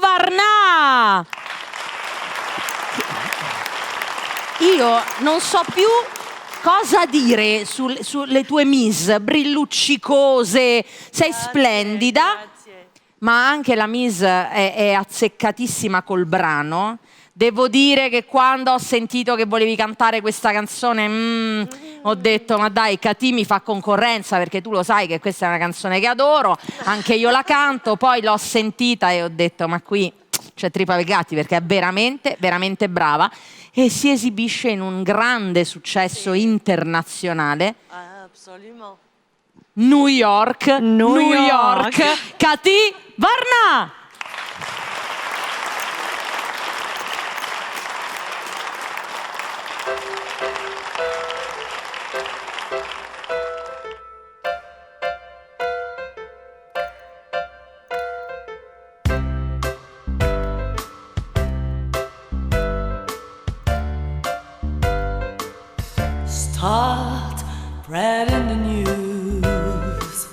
Varna! Io non so più cosa dire sulle tue Miss brilluccicose, sei splendida, grazie. ma anche la Miss è azzeccatissima col brano. Devo dire che quando ho sentito che volevi cantare questa canzone, ho detto, ma dai, Cati mi fa concorrenza, perché tu lo sai che questa è una canzone che adoro, anche io la canto. Poi l'ho sentita e ho detto, ma qui c'è trippa per gatti, perché è veramente, veramente brava e si esibisce in un grande successo internazionale. Absolument. New York. Cati Varna! Start spreading the news.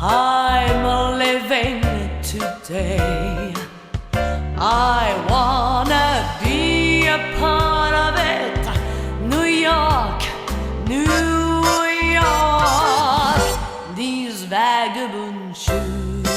I'm living it today. I wanna be a part of it. New York, New York. These vagabond shoes.